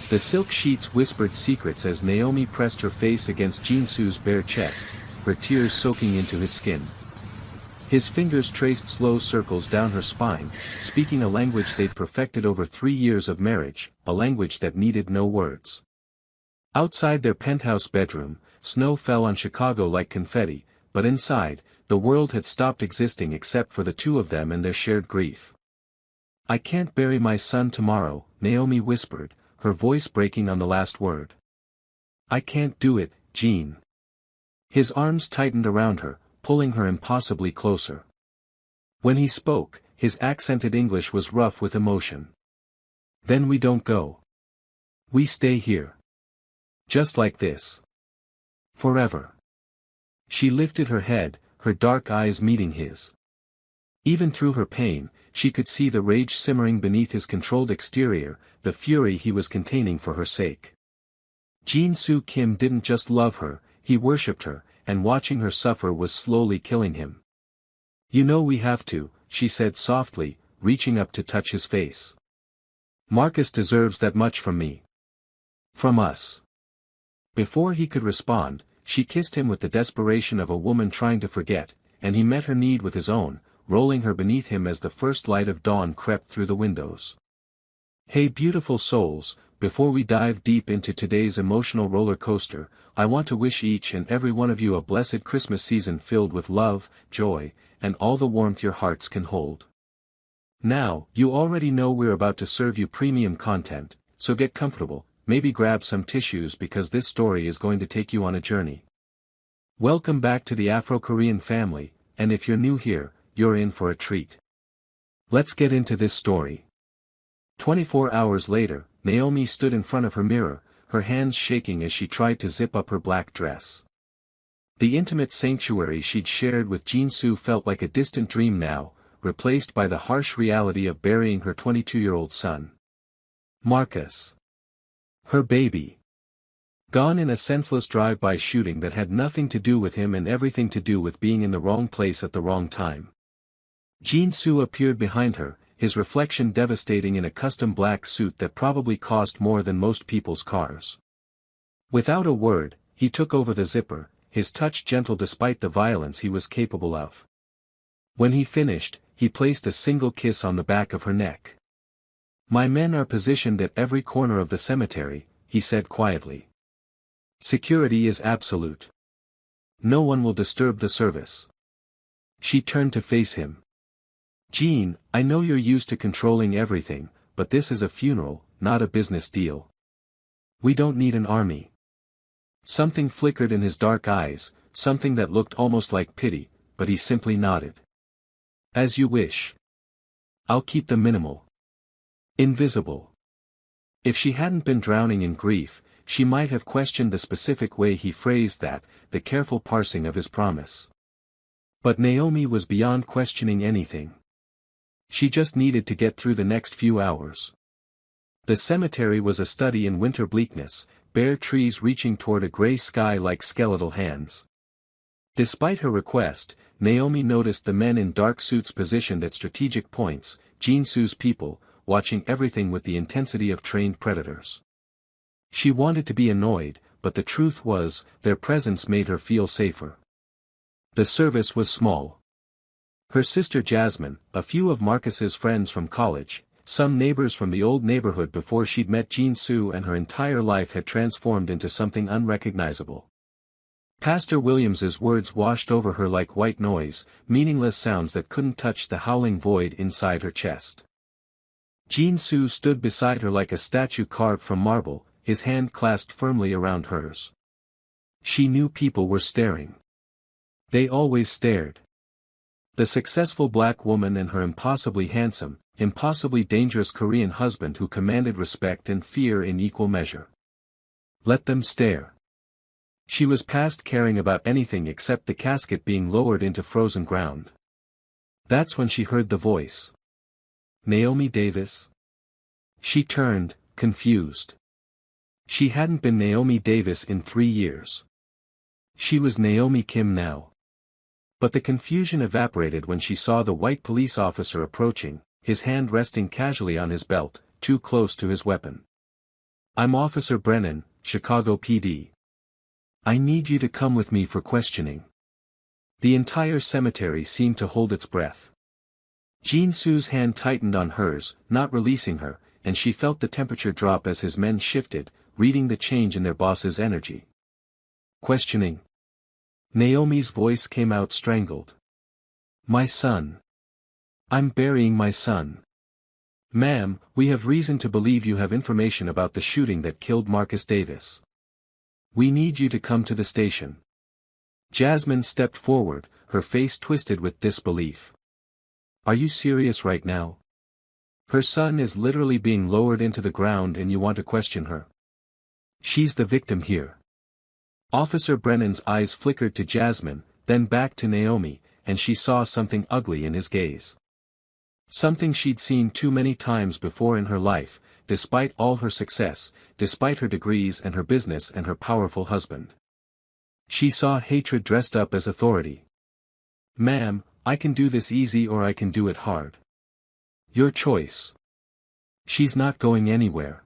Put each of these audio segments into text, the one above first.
The silk sheets whispered secrets as Naomi pressed her face against Jin-soo's bare chest, her tears soaking into his skin. His fingers traced slow circles down her spine, speaking a language they'd perfected over 3 years of marriage, a language that needed no words. Outside their penthouse bedroom, snow fell on Chicago like confetti, but inside, the world had stopped existing except for the two of them and their shared grief. "I can't bury my son tomorrow," Naomi whispered, her voice breaking on the last word. "I can't do it, Jean." His arms tightened around her, pulling her impossibly closer. When he spoke, his accented English was rough with emotion. "Then we don't go. We stay here. Just like this. Forever." She lifted her head, her dark eyes meeting his. Even through her pain, she could see the rage simmering beneath his controlled exterior, the fury he was containing for her sake. Jin-soo Kim didn't just love her, he worshipped her, and watching her suffer was slowly killing him. "You know we have to," she said softly, reaching up to touch his face. "Marcus deserves that much from me. From us." Before he could respond, she kissed him with the desperation of a woman trying to forget, and he met her need with his own, rolling her beneath him as the first light of dawn crept through the windows. "Hey beautiful souls, before we dive deep into today's emotional roller coaster, I want to wish each and every one of you a blessed Christmas season filled with love, joy, and all the warmth your hearts can hold. Now, you already know we're about to serve you premium content, so get comfortable, maybe grab some tissues because this story is going to take you on a journey. Welcome back to the Afro-Korean family, and if you're new here, you're in for a treat. Let's get into this story." 24 hours later, Naomi stood in front of her mirror, her hands shaking as she tried to zip up her black dress. The intimate sanctuary she'd shared with Jin-soo felt like a distant dream now, replaced by the harsh reality of burying her 22-year-old son. Marcus. Her baby. Gone in a senseless drive-by shooting that had nothing to do with him and everything to do with being in the wrong place at the wrong time. Jin-soo appeared behind her, his reflection devastating in a custom black suit that probably cost more than most people's cars. Without a word, he took over the zipper, his touch gentle despite the violence he was capable of. When he finished, he placed a single kiss on the back of her neck. "My men are positioned at every corner of the cemetery," he said quietly. "Security is absolute. No one will disturb the service." She turned to face him. "Jean, I know you're used to controlling everything, but this is a funeral, not a business deal. We don't need an army." Something flickered in his dark eyes, something that looked almost like pity, but he simply nodded. "As you wish. I'll keep them minimal. Invisible." If she hadn't been drowning in grief, she might have questioned the specific way he phrased that, the careful parsing of his promise. But Naomi was beyond questioning anything. She just needed to get through the next few hours. The cemetery was a study in winter bleakness, bare trees reaching toward a gray sky like skeletal hands. Despite her request, Naomi noticed the men in dark suits positioned at strategic points, Jin-soo's people, watching everything with the intensity of trained predators. She wanted to be annoyed, but the truth was, their presence made her feel safer. The service was small. Her sister Jasmine, a few of Marcus's friends from college, some neighbors from the old neighborhood before she'd met Jin-soo, and her entire life had transformed into something unrecognizable. Pastor Williams's words washed over her like white noise, meaningless sounds that couldn't touch the howling void inside her chest. Jin-soo stood beside her like a statue carved from marble, his hand clasped firmly around hers. She knew people were staring. They always stared. The successful black woman and her impossibly handsome, impossibly dangerous Korean husband who commanded respect and fear in equal measure. Let them stare. She was past caring about anything except the casket being lowered into frozen ground. That's when she heard the voice. "Naomi Davis?" She turned, confused. She hadn't been Naomi Davis in 3 years. She was Naomi Kim now. But the confusion evaporated when she saw the white police officer approaching, his hand resting casually on his belt, too close to his weapon. I'm Officer Brennan, Chicago PD. I need you to come with me for questioning. The entire cemetery seemed to hold its breath. Jin-Soo's hand tightened on hers, not releasing her, and she felt the temperature drop as his men shifted, reading the change in their boss's energy. Questioning. Naomi's voice came out strangled. My son. I'm burying my son. Ma'am, we have reason to believe you have information about the shooting that killed Marcus Davis. We need you to come to the station. Jasmine stepped forward, her face twisted with disbelief. Are you serious right now? Her son is literally being lowered into the ground and you want to question her? She's the victim here. Officer Brennan's eyes flickered to Jasmine, then back to Naomi, and she saw something ugly in his gaze. Something she'd seen too many times before in her life, despite all her success, despite her degrees and her business and her powerful husband. She saw hatred dressed up as authority. Ma'am, I can do this easy or I can do it hard. Your choice. She's not going anywhere.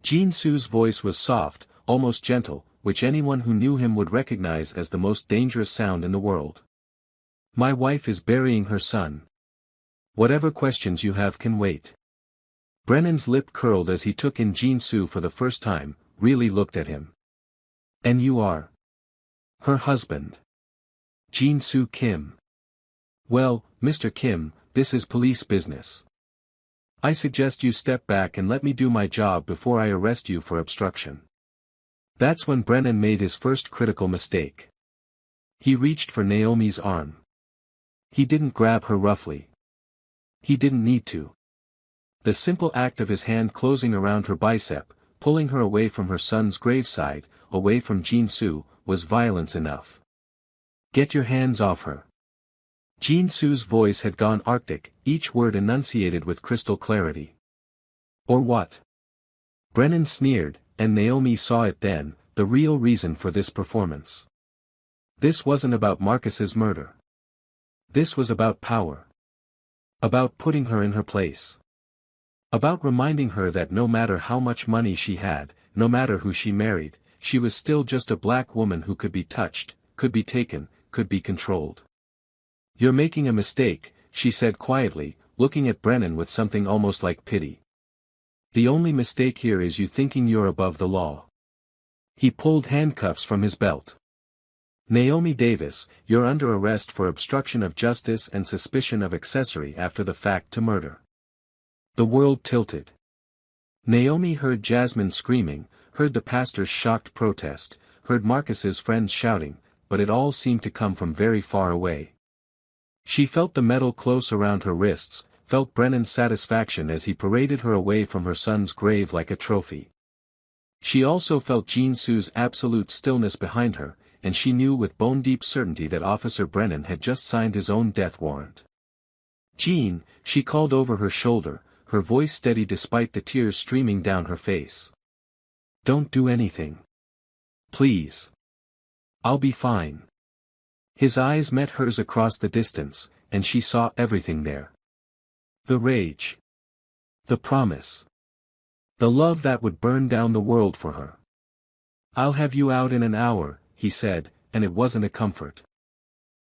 Jin-Soo's voice was soft, almost gentle, which anyone who knew him would recognize as the most dangerous sound in the world. My wife is burying her son. Whatever questions you have can wait. Brennan's lip curled as he took in Jin-Soo for the first time, really looked at him. And you are? Her husband. Jin-Soo Kim. Well, Mr. Kim, this is police business. I suggest you step back and let me do my job before I arrest you for obstruction. That's when Brennan made his first critical mistake. He reached for Naomi's arm. He didn't grab her roughly. He didn't need to. The simple act of his hand closing around her bicep, pulling her away from her son's graveside, away from Jin-Soo, was violence enough. Get your hands off her. Jin-Soo's voice had gone arctic, each word enunciated with crystal clarity. Or what? Brennan sneered, and Naomi saw it then, the real reason for this performance. This wasn't about Marcus's murder. This was about power. About putting her in her place. About reminding her that no matter how much money she had, no matter who she married, she was still just a black woman who could be touched, could be taken, could be controlled. You're making a mistake, she said quietly, looking at Brennan with something almost like pity. The only mistake here is you thinking you're above the law. He pulled handcuffs from his belt. Naomi Davis, you're under arrest for obstruction of justice and suspicion of accessory after the fact to murder. The world tilted. Naomi heard Jasmine screaming, heard the pastor's shocked protest, heard Marcus's friends shouting, but it all seemed to come from very far away. She felt the metal close around her wrists, felt Brennan's satisfaction as he paraded her away from her son's grave like a trophy. She also felt Jin-Soo's absolute stillness behind her, and she knew with bone-deep certainty that Officer Brennan had just signed his own death warrant. Jean, she called over her shoulder, her voice steady despite the tears streaming down her face. Don't do anything. Please. I'll be fine. His eyes met hers across the distance, and she saw everything there. The rage. The promise. The love that would burn down the world for her. I'll have you out in an hour, he said, and it wasn't a comfort.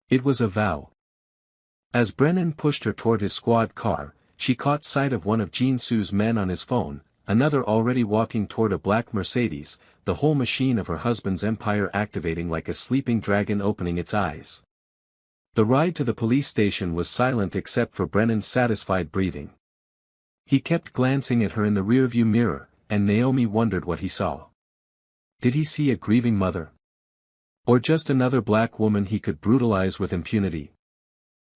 It was a vow. As Brennan pushed her toward his squad car, she caught sight of one of Jin-Soo's men on his phone, another already walking toward a black Mercedes, the whole machine of her husband's empire activating like a sleeping dragon opening its eyes. The ride to the police station was silent except for Brennan's satisfied breathing. He kept glancing at her in the rearview mirror, and Naomi wondered what he saw. Did he see a grieving mother? Or just another black woman he could brutalize with impunity?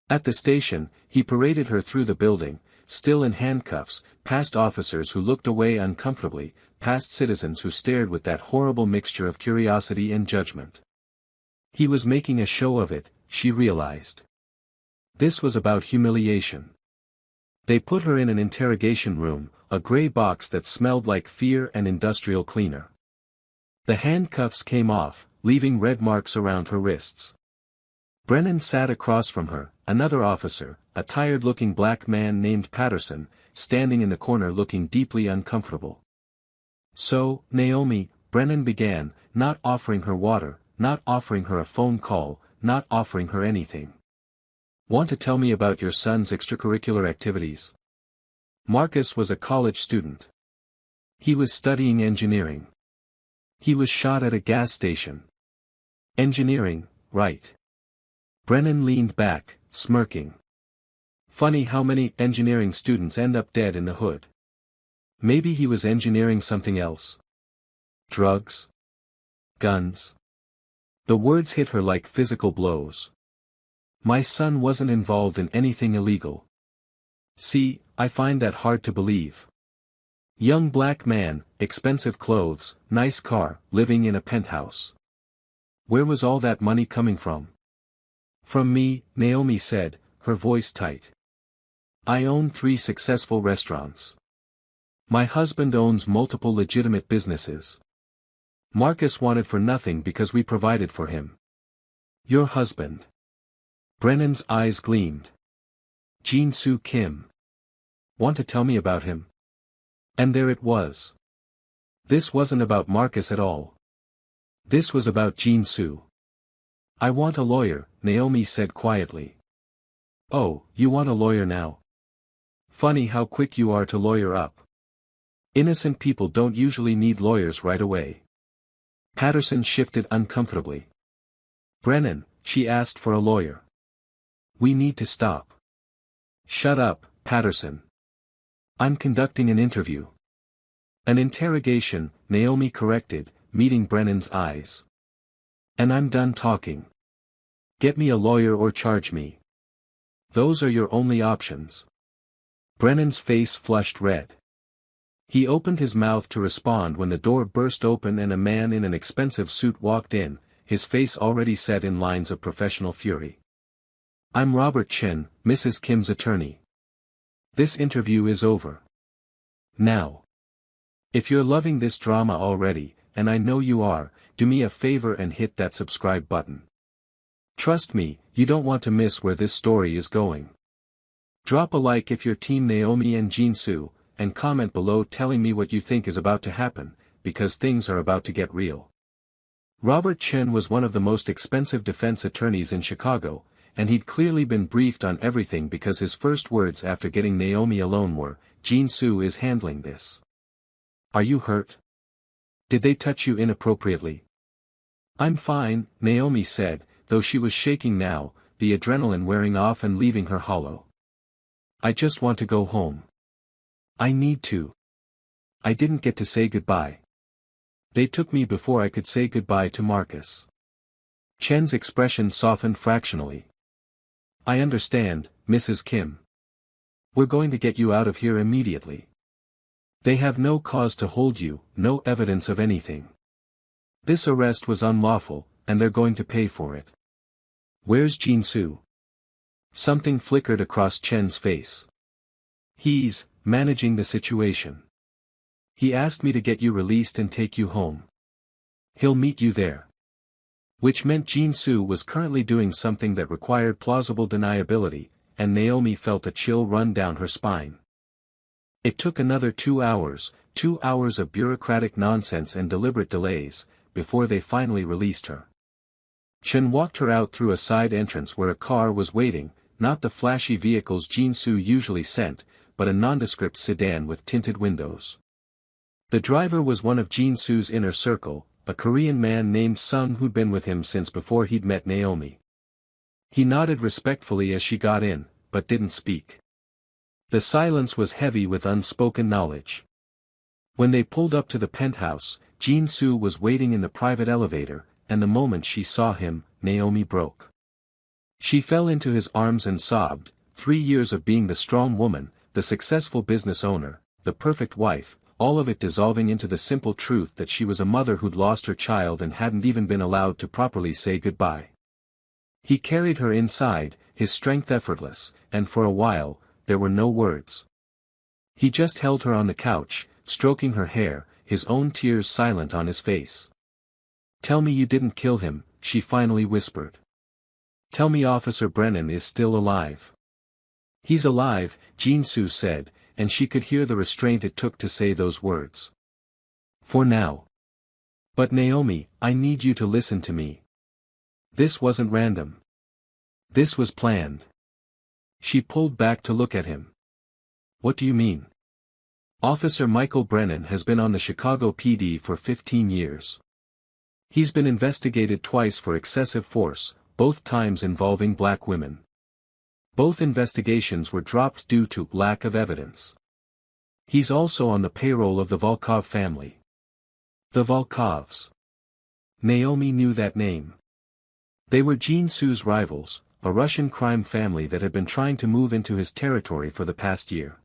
At the station, he paraded her through the building, still in handcuffs, past officers who looked away uncomfortably, past citizens who stared with that horrible mixture of curiosity and judgment. He was making a show of it, she realized. This was about humiliation. They put her in an interrogation room, a gray box that smelled like fear and industrial cleaner. The handcuffs came off, leaving red marks around her wrists. Brennan sat across from her, another officer, a tired-looking black man named Patterson, standing in the corner looking deeply uncomfortable. So, Naomi, Brennan began, not offering her water, not offering her a phone call, not offering her anything. Want to tell me about your son's extracurricular activities? Marcus was a college student. He was studying engineering. He was shot at a gas station. Engineering, right? Brennan leaned back, smirking. Funny how many engineering students end up dead in the hood. Maybe he was engineering something else. Drugs? Guns? The words hit her like physical blows. My son wasn't involved in anything illegal. See, I find that hard to believe. Young black man, expensive clothes, nice car, living in a penthouse. Where was all that money coming from? From me, Naomi said, her voice tight. I own 3 successful restaurants. My husband owns multiple legitimate businesses. Marcus wanted for nothing because we provided for him. Your husband. Brennan's eyes gleamed. Jin-Soo Kim. Want to tell me about him? And there it was. This wasn't about Marcus at all. This was about Jin-Soo. I want a lawyer, Naomi said quietly. Oh, you want a lawyer now? Funny how quick you are to lawyer up. Innocent people don't usually need lawyers right away. Patterson shifted uncomfortably. Brennan, she asked for a lawyer. We need to stop. Shut up, Patterson. I'm conducting an interview. An interrogation, Naomi corrected, meeting Brennan's eyes. And I'm done talking. Get me a lawyer or charge me. Those are your only options. Brennan's face flushed red. He opened his mouth to respond when the door burst open and a man in an expensive suit walked in, his face already set in lines of professional fury. I'm Robert Chin, Mrs. Kim's attorney. This interview is over. Now. If you're loving this drama already, and I know you are, do me a favor and hit that subscribe button. Trust me, you don't want to miss where this story is going. Drop a like if you're Team Naomi and Jin-Soo, and comment below telling me what you think is about to happen, because things are about to get real. Robert Chin was one of the most expensive defense attorneys in Chicago, and he'd clearly been briefed on everything because his first words after getting Naomi alone were, Jin-Soo is handling this. Are you hurt? Did they touch you inappropriately? I'm fine, Naomi said, though she was shaking now, the adrenaline wearing off and leaving her hollow. I just want to go home. I need to. I didn't get to say goodbye. They took me before I could say goodbye to Marcus. Chen's expression softened fractionally. I understand, Mrs. Kim. We're going to get you out of here immediately. They have no cause to hold you, no evidence of anything. This arrest was unlawful, and they're going to pay for it. Where's Jin-Soo? Something flickered across Chen's face. He's managing the situation. He asked me to get you released and take you home. He'll meet you there. Which meant Jin-Soo was currently doing something that required plausible deniability, and Naomi felt a chill run down her spine. It took another 2 hours, 2 hours of bureaucratic nonsense and deliberate delays, before they finally released her. Chen walked her out through a side entrance where a car was waiting, not the flashy vehicles Jin-Soo usually sent, but a nondescript sedan with tinted windows. The driver was one of Jin-Soo's inner circle, a Korean man named Sung who'd been with him since before he'd met Naomi. He nodded respectfully as she got in, but didn't speak. The silence was heavy with unspoken knowledge. When they pulled up to the penthouse, Jin-Soo was waiting in the private elevator, and the moment she saw him, Naomi broke. She fell into his arms and sobbed, 3 years of being the strong woman, the successful business owner, the perfect wife, all of it dissolving into the simple truth that she was a mother who'd lost her child and hadn't even been allowed to properly say goodbye. He carried her inside, his strength effortless, and for a while, there were no words. He just held her on the couch, stroking her hair, his own tears silent on his face. Tell me you didn't kill him, she finally whispered. Tell me Officer Brennan is still alive. He's alive, Jin-Soo said, and she could hear the restraint it took to say those words. For now. But Naomi, I need you to listen to me. This wasn't random. This was planned. She pulled back to look at him. What do you mean? Officer Michael Brennan has been on the Chicago PD for 15 years. He's been investigated twice for excessive force, both times involving black women. Both investigations were dropped due to lack of evidence. He's also on the payroll of the Volkov family. The Volkovs. Naomi knew that name. They were Jin-Soo's rivals, a Russian crime family that had been trying to move into his territory for the past year.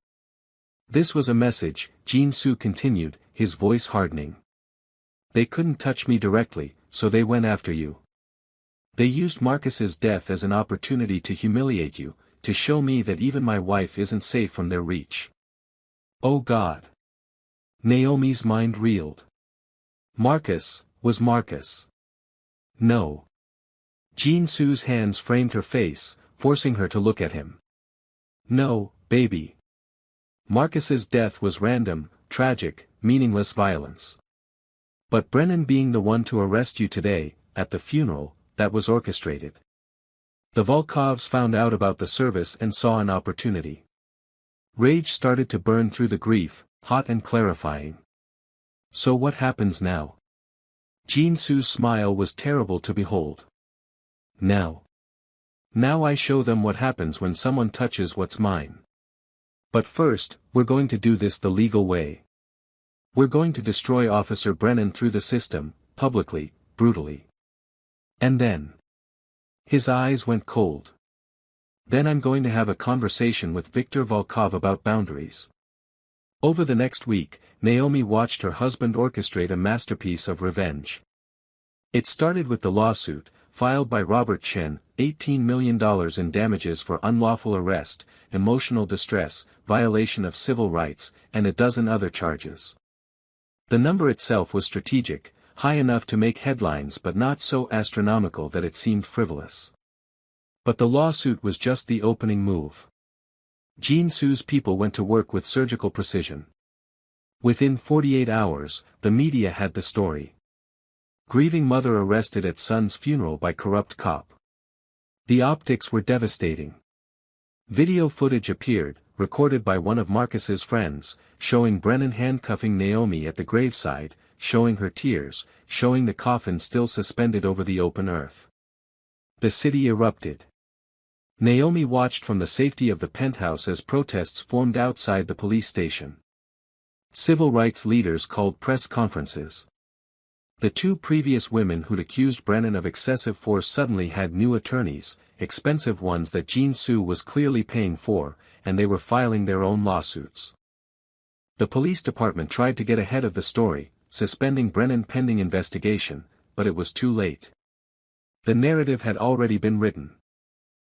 This was a message, Jin-Soo continued, his voice hardening. They couldn't touch me directly, so they went after you. They used Marcus's death as an opportunity to humiliate you, to show me that even my wife isn't safe from their reach. Oh God. Naomi's mind reeled. Marcus, was Marcus. No. Jin-Soo's hands framed her face, forcing her to look at him. No, baby. Marcus's death was random, tragic, meaningless violence. But Brennan being the one to arrest you today, at the funeral, that was orchestrated. The Volkovs found out about the service and saw an opportunity. Rage started to burn through the grief, hot and clarifying. So what happens now? Jin-Soo's smile was terrible to behold. Now. Now I show them what happens when someone touches what's mine. But first, we're going to do this the legal way. We're going to destroy Officer Brennan through the system, publicly, brutally. And then. His eyes went cold. Then I'm going to have a conversation with Viktor Volkov about boundaries. Over the next week, Naomi watched her husband orchestrate a masterpiece of revenge. It started with the lawsuit, filed by Robert Chen, $18 million in damages for unlawful arrest, emotional distress, violation of civil rights, and a dozen other charges. The number itself was strategic, high enough to make headlines but not so astronomical that it seemed frivolous. But the lawsuit was just the opening move. Jin-Soo's people went to work with surgical precision. Within 48 hours, the media had the story. Grieving mother arrested at son's funeral by corrupt cop. The optics were devastating. Video footage appeared, recorded by one of Marcus's friends, showing Brennan handcuffing Naomi at the graveside, showing her tears, showing the coffin still suspended over the open earth. The city erupted. Naomi watched from the safety of the penthouse as protests formed outside the police station. Civil rights leaders called press conferences. The two previous women who'd accused Brennan of excessive force suddenly had new attorneys, expensive ones that Jin-Soo was clearly paying for, and they were filing their own lawsuits. The police department tried to get ahead of the story, suspending Brennan pending investigation, but it was too late. The narrative had already been written.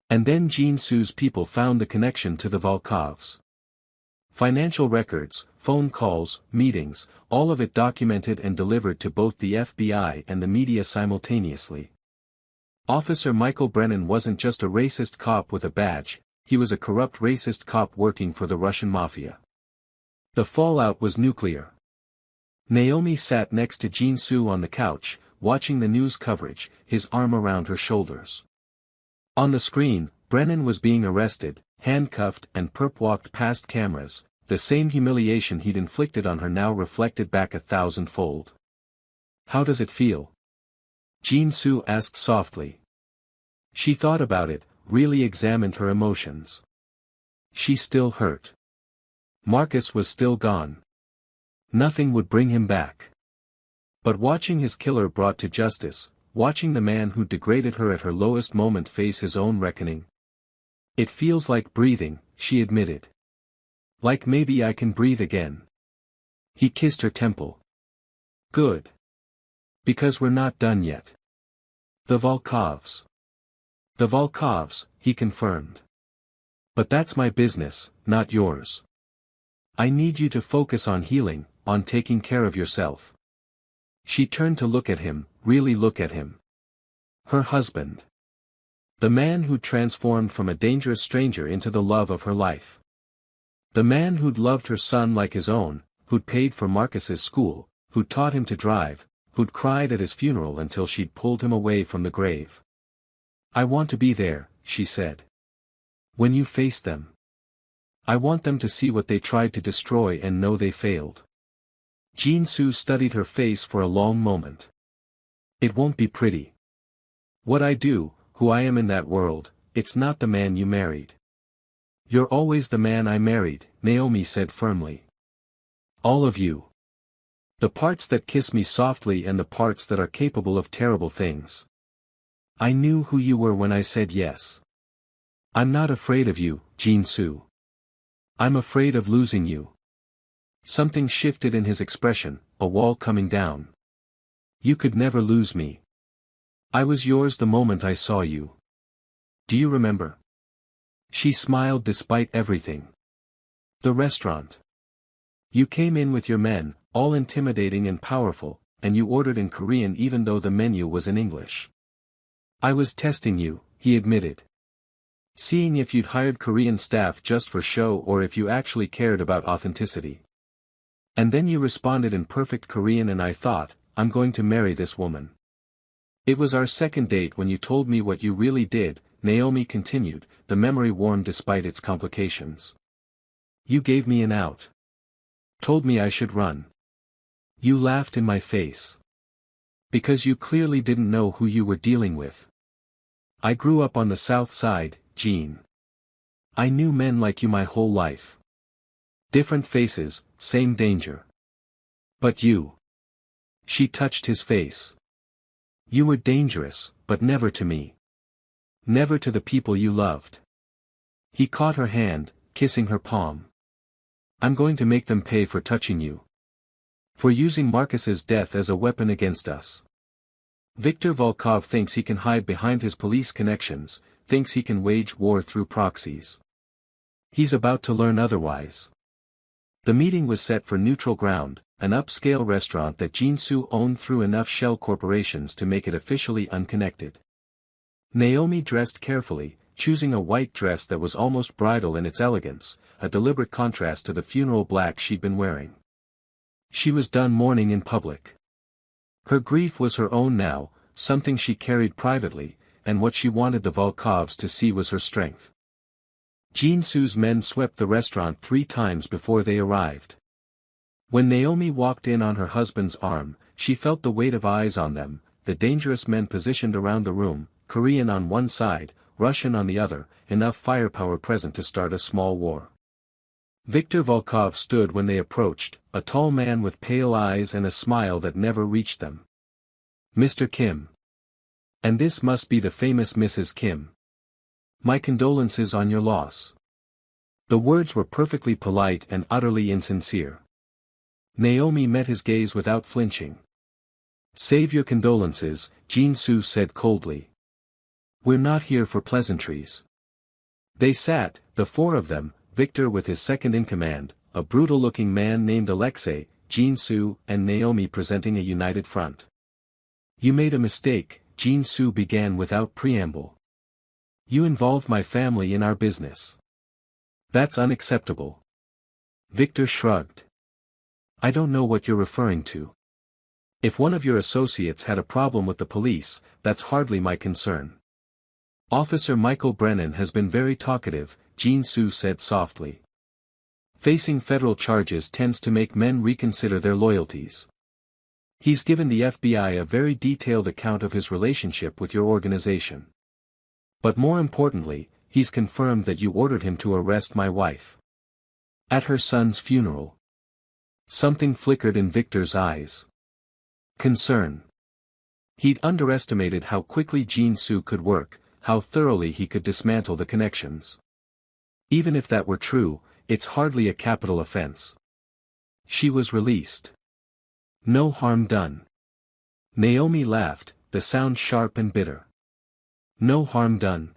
And then Jin-Soo's people found the connection to the Volkovs. Financial records, phone calls, meetings, all of it documented and delivered to both the FBI and the media simultaneously. Officer Michael Brennan wasn't just a racist cop with a badge, he was a corrupt racist cop working for the Russian Mafia. The fallout was nuclear. Naomi sat next to Jin-Soo on the couch, watching the news coverage, his arm around her shoulders. On the screen, Brennan was being arrested, handcuffed and perp-walked past cameras, the same humiliation he'd inflicted on her now reflected back 1,000-fold. How does it feel? Jin-Soo asked softly. She thought about it, really examined her emotions. She still hurt. Marcus was still gone. Nothing would bring him back. But watching his killer brought to justice, watching the man who degraded her at her lowest moment face his own reckoning. It feels like breathing, she admitted. Like maybe I can breathe again. He kissed her temple. Good. Because we're not done yet. The Volkovs. The Volkovs, he confirmed. But that's my business, not yours. I need you to focus on healing, on taking care of yourself. She turned to look at him, really look at him. Her husband. The man who'd transformed from a dangerous stranger into the love of her life. The man who'd loved her son like his own, who'd paid for Marcus's school, who'd taught him to drive, who'd cried at his funeral until she'd pulled him away from the grave. "I want to be there," she said. "When you face them. I want them to see what they tried to destroy and know they failed." Jin-soo studied her face for a long moment. "It won't be pretty. What I do, who I am in that world, it's not the man you married." "You're always the man I married," Naomi said firmly. "All of you. The parts that kiss me softly and the parts that are capable of terrible things. I knew who you were when I said yes. I'm not afraid of you, Jin-soo. I'm afraid of losing you." Something shifted in his expression, a wall coming down. "You could never lose me. I was yours the moment I saw you. Do you remember?" She smiled despite everything. "The restaurant. You came in with your men, all intimidating and powerful, and you ordered in Korean even though the menu was in English. I was testing you," he admitted. "Seeing if you'd hired Korean staff just for show or if you actually cared about authenticity. And then you responded in perfect Korean and I thought, I'm going to marry this woman. It was our second date when you told me what you really did," Naomi continued, the memory warm despite its complications. "You gave me an out. Told me I should run. You laughed in my face. Because you clearly didn't know who you were dealing with. I grew up on the South Side, Jean. I knew men like you my whole life. Different faces, same danger. But you." She touched his face. "You were dangerous, but never to me. Never to the people you loved." He caught her hand, kissing her palm. "I'm going to make them pay for touching you. For using Marcus's death as a weapon against us. Viktor Volkov thinks he can hide behind his police connections, thinks he can wage war through proxies. He's about to learn otherwise." The meeting was set for Neutral Ground, an upscale restaurant that Jin-soo owned through enough shell corporations to make it officially unconnected. Naomi dressed carefully, choosing a white dress that was almost bridal in its elegance, a deliberate contrast to the funeral black she'd been wearing. She was done mourning in public. Her grief was her own now, something she carried privately, and what she wanted the Volkovs to see was her strength. Jin-soo's men swept the restaurant 3 times before they arrived. When Naomi walked in on her husband's arm, she felt the weight of eyes on them, the dangerous men positioned around the room, Korean on one side, Russian on the other, enough firepower present to start a small war. Viktor Volkov stood when they approached, a tall man with pale eyes and a smile that never reached them. "Mr. Kim. And this must be the famous Mrs. Kim. My condolences on your loss." The words were perfectly polite and utterly insincere. Naomi met his gaze without flinching. "Save your condolences," Jin-soo said coldly. "We're not here for pleasantries." They sat, the 4 of them, Viktor with his second-in-command, a brutal-looking man named Alexei, Jin-soo and Naomi presenting a united front. "You made a mistake," Jin-soo began without preamble. "You involved my family in our business. That's unacceptable." Viktor shrugged. "I don't know what you're referring to. If one of your associates had a problem with the police, that's hardly my concern." "Officer Michael Brennan has been very talkative," Jin-soo said softly. "Facing federal charges tends to make men reconsider their loyalties. He's given the FBI a very detailed account of his relationship with your organization. But more importantly, he's confirmed that you ordered him to arrest my wife. At her son's funeral." Something flickered in Viktor's eyes. Concern. He'd underestimated how quickly Jin-soo could work, how thoroughly he could dismantle the connections. Even if that were true, it's hardly a capital offense. She was released. No harm done. Naomi laughed, the sound sharp and bitter. No harm done.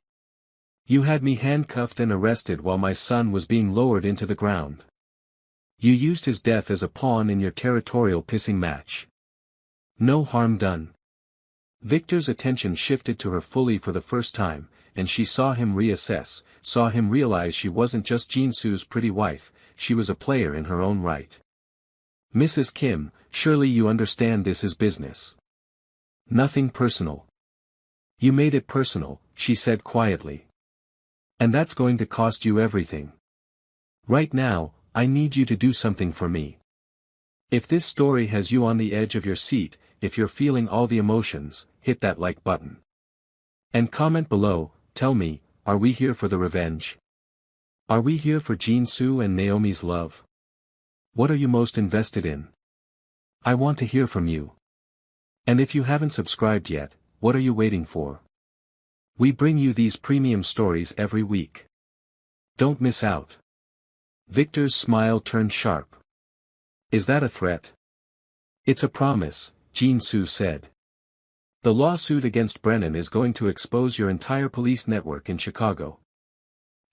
You had me handcuffed and arrested while my son was being lowered into the ground. You used his death as a pawn in your territorial pissing match. No harm done. Victor's attention shifted to her fully for the first time, and she saw him reassess, saw him realize she wasn't just Jin-soo's pretty wife, she was a player in her own right. Mrs. Kim, surely you understand this is business. Nothing personal. You made it personal, she said quietly. And that's going to cost you everything. Right now, I need you to do something for me. If this story has you on the edge of your seat, if you're feeling all the emotions, hit that like button. And comment below, tell me, are we here for the revenge? Are we here for Jin-soo and Naomi's love? What are you most invested in? I want to hear from you. And if you haven't subscribed yet, what are you waiting for? We bring you these premium stories every week. Don't miss out. Victor's smile turned sharp. Is that a threat? It's a promise, Jin-soo said. The lawsuit against Brennan is going to expose your entire police network in Chicago.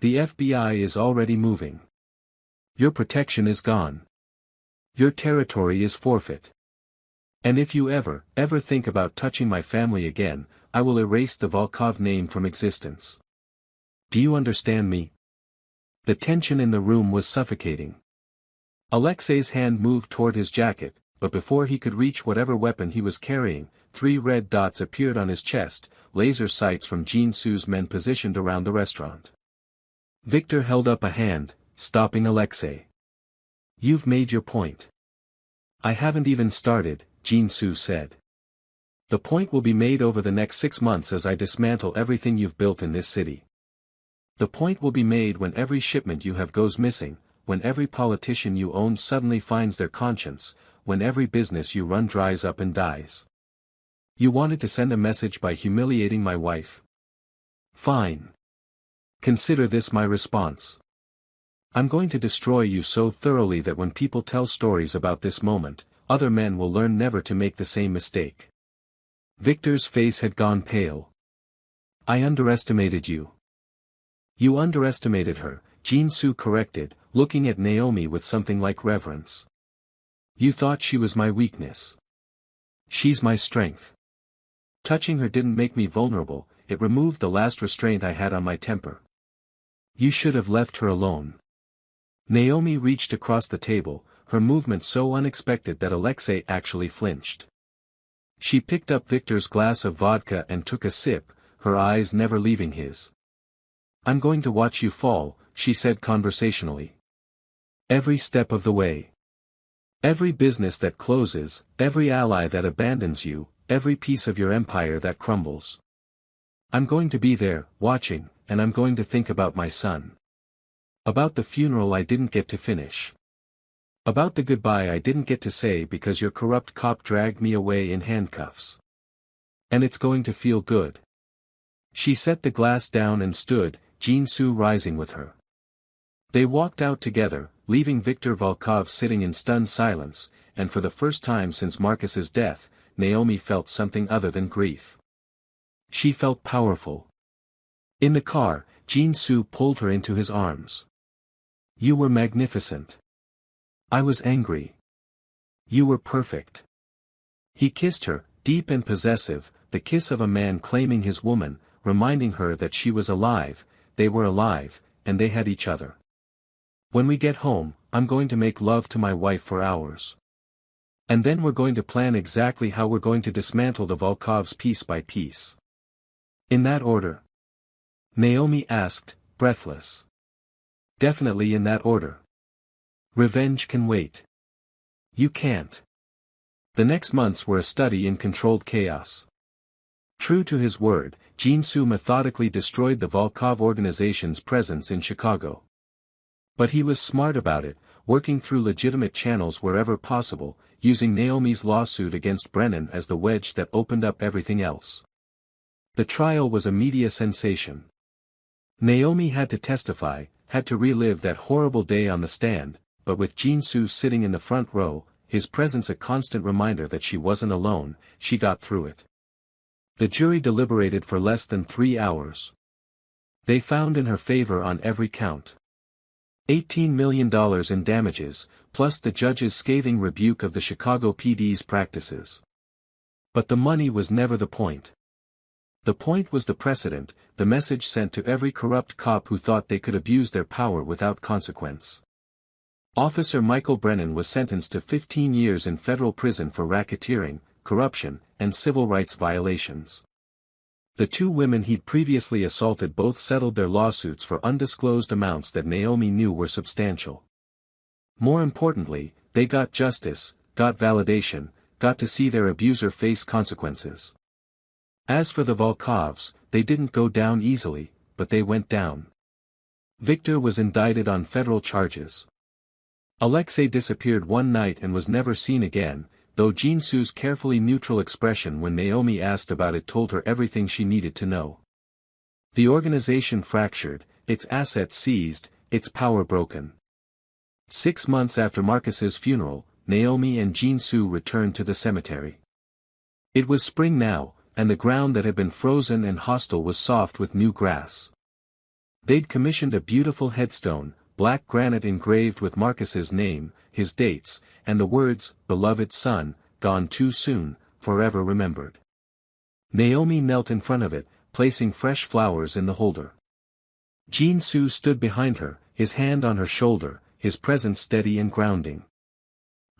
The FBI is already moving. Your protection is gone. Your territory is forfeit. And if you ever think about touching my family again, I will erase the Volkov name from existence. Do you understand me? The tension in the room was suffocating. Alexei's hand moved toward his jacket, but before he could reach whatever weapon he was carrying, 3 red dots appeared on his chest, laser sights from Jin-soo's men positioned around the restaurant. Victor held up a hand, stopping Alexei. You've made your point. I haven't even started, Jin-soo said. The point will be made over the next 6 months as I dismantle everything you've built in this city. The point will be made when every shipment you have goes missing, when every politician you own suddenly finds their conscience, when every business you run dries up and dies. You wanted to send a message by humiliating my wife. Fine. Consider this my response. I'm going to destroy you so thoroughly that when people tell stories about this moment, other men will learn never to make the same mistake. Victor's face had gone pale. I underestimated you. You underestimated her, Jin-soo corrected, looking at Naomi with something like reverence. You thought she was my weakness. She's my strength. Touching her didn't make me vulnerable, it removed the last restraint I had on my temper. You should have left her alone. Naomi reached across the table, her movement so unexpected that Alexei actually flinched. She picked up Victor's glass of vodka and took a sip, her eyes never leaving his. I'm going to watch you fall, she said conversationally. Every step of the way. Every business that closes, every ally that abandons you, every piece of your empire that crumbles. I'm going to be there, watching, and I'm going to think about my son. About the funeral I didn't get to finish. About the goodbye I didn't get to say because your corrupt cop dragged me away in handcuffs. And it's going to feel good. She set the glass down and stood, Jin-soo rising with her. They walked out together, leaving Viktor Volkov sitting in stunned silence, and for the first time since Marcus's death, Naomi felt something other than grief. She felt powerful. In the car, Jin-soo pulled her into his arms. You were magnificent. I was angry. You were perfect. He kissed her, deep and possessive, the kiss of a man claiming his woman, reminding her that she was alive, they were alive, and they had each other. When we get home, I'm going to make love to my wife for hours. And then we're going to plan exactly how we're going to dismantle the Volkovs piece by piece. In that order? Naomi asked, breathless. Definitely in that order. Revenge can wait. You can't. The next months were a study in controlled chaos. True to his word, Jin-soo methodically destroyed the Volkov organization's presence in Chicago. But he was smart about it, working through legitimate channels wherever possible, using Naomi's lawsuit against Brennan as the wedge that opened up everything else. The trial was a media sensation. Naomi had to testify, had to relive that horrible day on the stand, but with Jin-soo sitting in the front row, his presence a constant reminder that she wasn't alone, she got through it. The jury deliberated for less than 3 hours. They found in her favor on every count. $18 million in damages, plus the judge's scathing rebuke of the Chicago PD's practices. But the money was never the point. The point was the precedent, the message sent to every corrupt cop who thought they could abuse their power without consequence. Officer Michael Brennan was sentenced to 15 years in federal prison for racketeering, corruption, and civil rights violations. The two women he'd previously assaulted both settled their lawsuits for undisclosed amounts that Naomi knew were substantial. More importantly, they got justice, got validation, got to see their abuser face consequences. As for the Volkovs, they didn't go down easily, but they went down. Victor was indicted on federal charges. Alexei disappeared one night and was never seen again, though Jin-Soo's carefully neutral expression when Naomi asked about it told her everything she needed to know. The organization fractured, its assets seized, its power broken. 6 months after Marcus's funeral, Naomi and Jin-Soo returned to the cemetery. It was spring now, and the ground that had been frozen and hostile was soft with new grass. They'd commissioned a beautiful headstone, black granite engraved with Marcus's name, his dates, and the words, "Beloved son, gone too soon, forever remembered." Naomi knelt in front of it, placing fresh flowers in the holder. Jin-Soo stood behind her, his hand on her shoulder, his presence steady and grounding.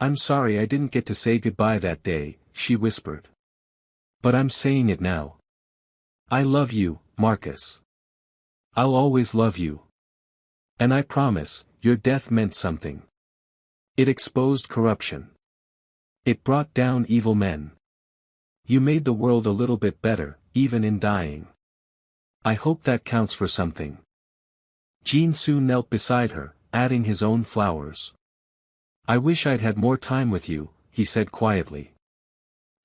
"I'm sorry I didn't get to say goodbye that day," she whispered. "But I'm saying it now. I love you, Marcus. I'll always love you. And I promise, your death meant something. It exposed corruption. It brought down evil men. You made the world a little bit better, even in dying. I hope that counts for something." Jin-Soo knelt beside her, adding his own flowers. "I wish I'd had more time with you," he said quietly.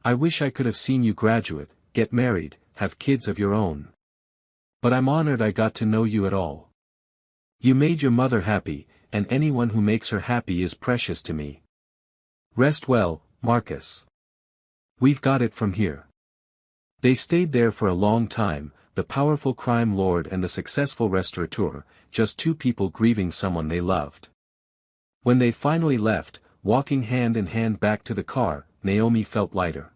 "I wish I could have seen you graduate, get married, have kids of your own. But I'm honored I got to know you at all. You made your mother happy, and anyone who makes her happy is precious to me. Rest well, Marcus. We've got it from here." They stayed there for a long time, the powerful crime lord and the successful restaurateur, just two people grieving someone they loved. When they finally left, walking hand in hand back to the car, Naomi felt lighter.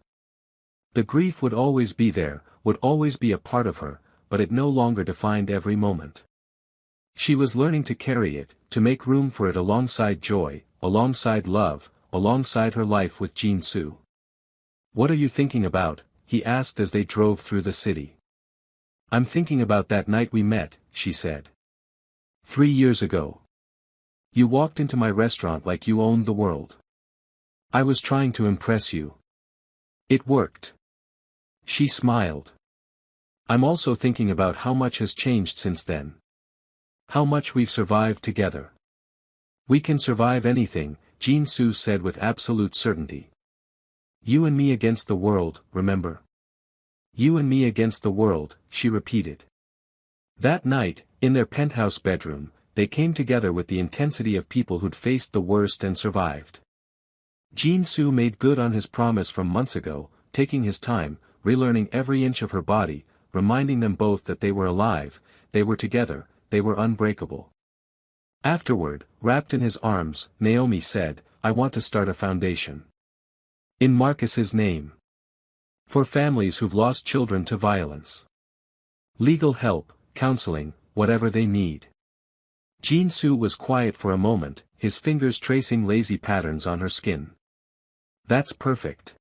The grief would always be there, would always be a part of her, but it no longer defined every moment. She was learning to carry it, to make room for it alongside joy, alongside love, alongside her life with Jin-Soo. "What are you thinking about?" he asked as they drove through the city. "I'm thinking about that night we met," she said. 3 years ago. You walked into my restaurant like you owned the world. I was trying to impress you. It worked." She smiled. "I'm also thinking about how much has changed since then. How much we've survived together." "We can survive anything," Jin-Soo said with absolute certainty. "You and me against the world, remember? You and me against the world," she repeated. That night, in their penthouse bedroom, they came together with the intensity of people who'd faced the worst and survived. Jin-Soo made good on his promise from months ago, taking his time, relearning every inch of her body, reminding them both that they were alive, they were together, they were unbreakable. Afterward, wrapped in his arms, Naomi said, "I want to start a foundation. In Marcus's name. For families who've lost children to violence. Legal help, counseling, whatever they need." Jin-Soo was quiet for a moment, his fingers tracing lazy patterns on her skin. "That's perfect.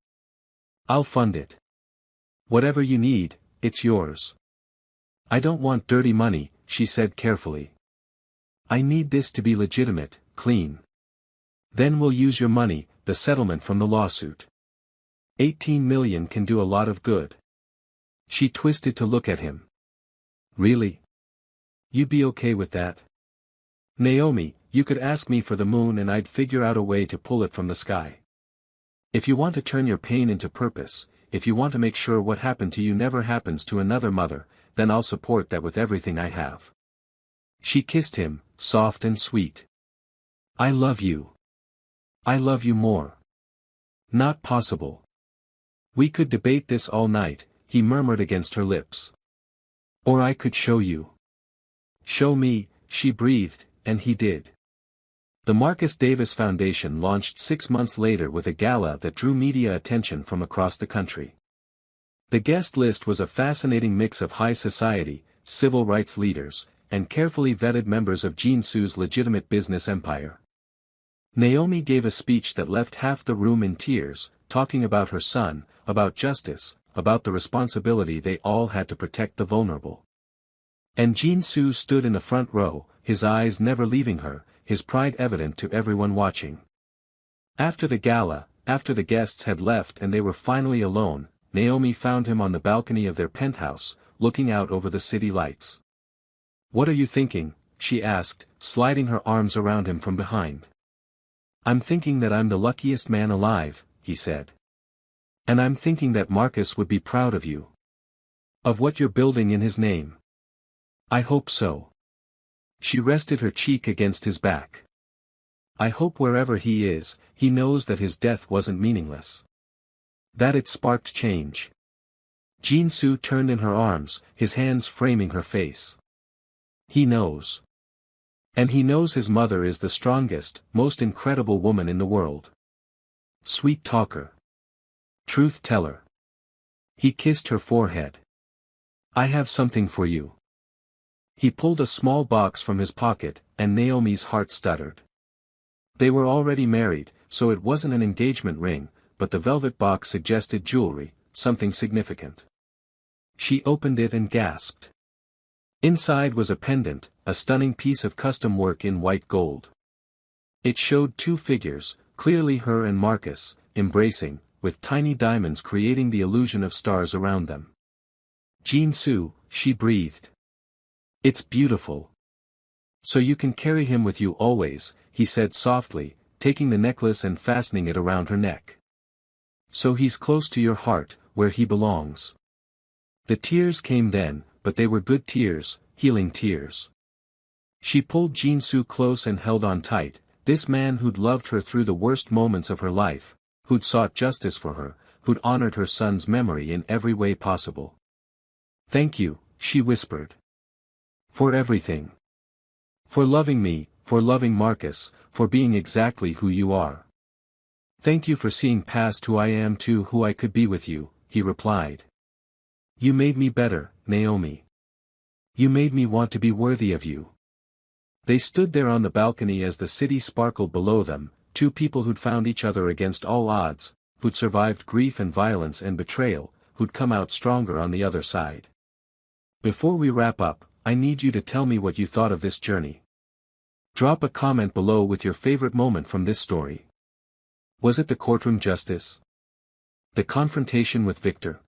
I'll fund it. Whatever you need, it's yours." "I don't want dirty money," she said carefully. "I need this to be legitimate, clean. Then we'll use your money, the settlement from the lawsuit. 18 million can do a lot of good." She twisted to look at him. "Really? You'd be okay with that?" "Naomi, you could ask me for the moon and I'd figure out a way to pull it from the sky. If you want to turn your pain into purpose, if you want to make sure what happened to you never happens to another mother, then I'll support that with everything I have." She kissed him, soft and sweet. "I love you. I love you more." "Not possible. We could debate this all night," he murmured against her lips. "Or I could show you." "Show me," she breathed, and he did. The Marcus Davis Foundation launched 6 months later with a gala that drew media attention from across the country. The guest list was a fascinating mix of high society, civil rights leaders, and carefully vetted members of Jin-Soo's legitimate business empire. Naomi gave a speech that left half the room in tears, talking about her son, about justice, about the responsibility they all had to protect the vulnerable. And Jin-soo stood in the front row, his eyes never leaving her, his pride evident to everyone watching. After the gala, after the guests had left and they were finally alone, Naomi found him on the balcony of their penthouse, looking out over the city lights. "What are you thinking?" she asked, sliding her arms around him from behind. "I'm thinking that I'm the luckiest man alive," he said. "And I'm thinking that Marcus would be proud of you. Of what you're building in his name. I hope so." She rested her cheek against his back. "I hope wherever he is, he knows that his death wasn't meaningless. That it sparked change." Jin-soo turned in her arms, his hands framing her face. "He knows. And he knows his mother is the strongest, most incredible woman in the world. Sweet talker. Truth teller." He kissed her forehead. "I have something for you." He pulled a small box from his pocket, and Naomi's heart stuttered. They were already married, so it wasn't an engagement ring, but the velvet box suggested jewelry, something significant. She opened it and gasped. Inside was a pendant, a stunning piece of custom work in white gold. It showed two figures, clearly her and Marcus, embracing, with tiny diamonds creating the illusion of stars around them. "Jin-soo," she breathed. "It's beautiful. So you can carry him with you always," he said softly, taking the necklace and fastening it around her neck. "So he's close to your heart, where he belongs." The tears came then, but they were good tears, healing tears. She pulled Jin-soo close and held on tight, this man who'd loved her through the worst moments of her life, who'd sought justice for her, who'd honored her son's memory in every way possible. "Thank you," she whispered. "For everything. For loving me, for loving Marcus, for being exactly who you are. Thank you for seeing past who I am to who I could be with you," he replied. "You made me better, Naomi. You made me want to be worthy of you." They stood there on the balcony as the city sparkled below them, two people who'd found each other against all odds, who'd survived grief and violence and betrayal, who'd come out stronger on the other side. Before we wrap up, I need you to tell me what you thought of this journey. Drop a comment below with your favorite moment from this story. Was it the courtroom justice? The confrontation with Victor?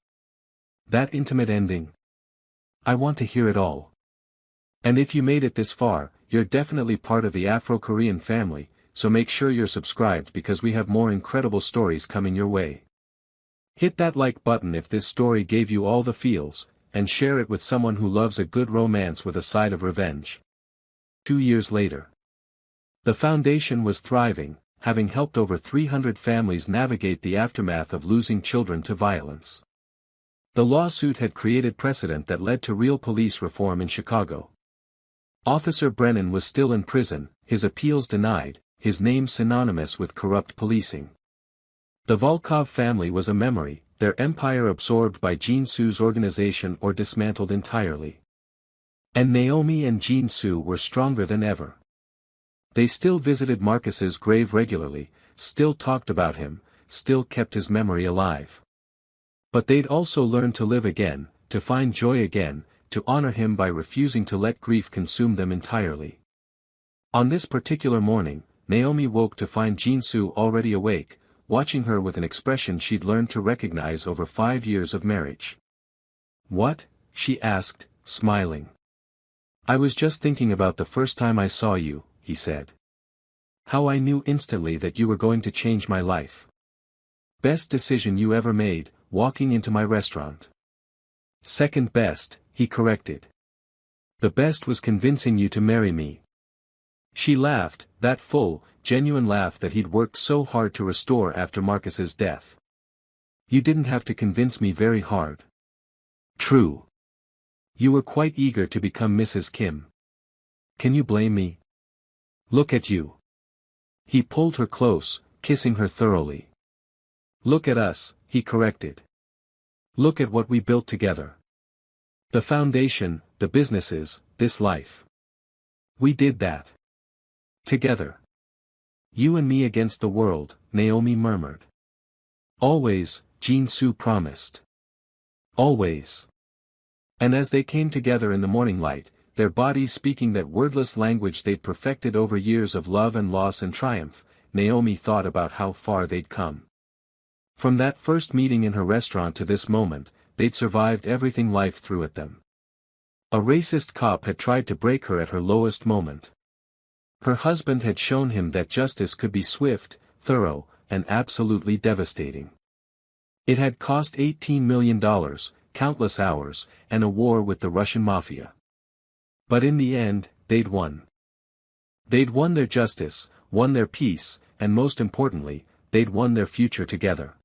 That intimate ending? I want to hear it all. And if you made it this far, you're definitely part of the Afro-Korean family, so make sure you're subscribed because we have more incredible stories coming your way. Hit that like button if this story gave you all the feels, and share it with someone who loves a good romance with a side of revenge. 2 years later. The foundation was thriving, having helped over 300 families navigate the aftermath of losing children to violence. The lawsuit had created precedent that led to real police reform in Chicago. Officer Brennan was still in prison, his appeals denied, his name synonymous with corrupt policing. The Volkov family was a memory, their empire absorbed by Jin-soo's organization or dismantled entirely. And Naomi and Jin-soo were stronger than ever. They still visited Marcus's grave regularly, still talked about him, still kept his memory alive. But they'd also learned to live again, to find joy again, to honor him by refusing to let grief consume them entirely. On this particular morning, Naomi woke to find Jin-soo already awake, watching her with an expression she'd learned to recognize over 5 years of marriage. "What?" she asked, smiling. "I was just thinking about the first time I saw you," he said. "How I knew instantly that you were going to change my life. Best decision you ever made, walking into my restaurant." "Second best," he corrected. "The best was convincing you to marry me." She laughed, that full, genuine laugh that he'd worked so hard to restore after Marcus's death. "You didn't have to convince me very hard." "True. You were quite eager to become Mrs. Kim. Can you blame me? Look at you." He pulled her close, kissing her thoroughly. "Look at us," he corrected. "Look at what we built together. The foundation, the businesses, this life. We did that. Together. You and me against the world, Naomi murmured. Always, Jin-soo promised. Always. And as they came together in the morning light, their bodies speaking that wordless language they'd perfected over years of love and loss and triumph, Naomi thought about how far they'd come. From that first meeting in her restaurant to this moment, they'd survived everything life threw at them. A racist cop had tried to break her at her lowest moment. Her husband had shown him that justice could be swift, thorough, and absolutely devastating. It had cost $18 million, countless hours, and a war with the Russian Mafia. But in the end, they'd won. They'd won their justice, won their peace, and most importantly, they'd won their future together.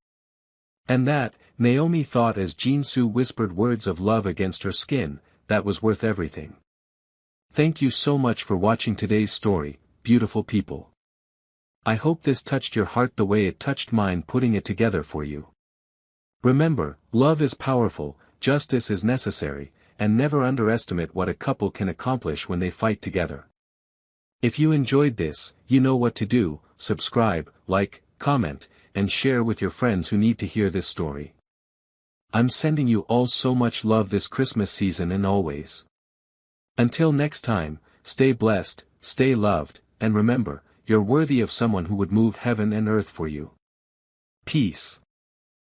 And that, Naomi thought as Jin-soo whispered words of love against her skin, that was worth everything. Thank you so much for watching today's story, beautiful people. I hope this touched your heart the way it touched mine putting it together for you. Remember, love is powerful, justice is necessary, and never underestimate what a couple can accomplish when they fight together. If you enjoyed this, you know what to do: subscribe, like, comment, and share with your friends who need to hear this story. I'm sending you all so much love this Christmas season and always. Until next time, stay blessed, stay loved, and remember, you're worthy of someone who would move heaven and earth for you. Peace.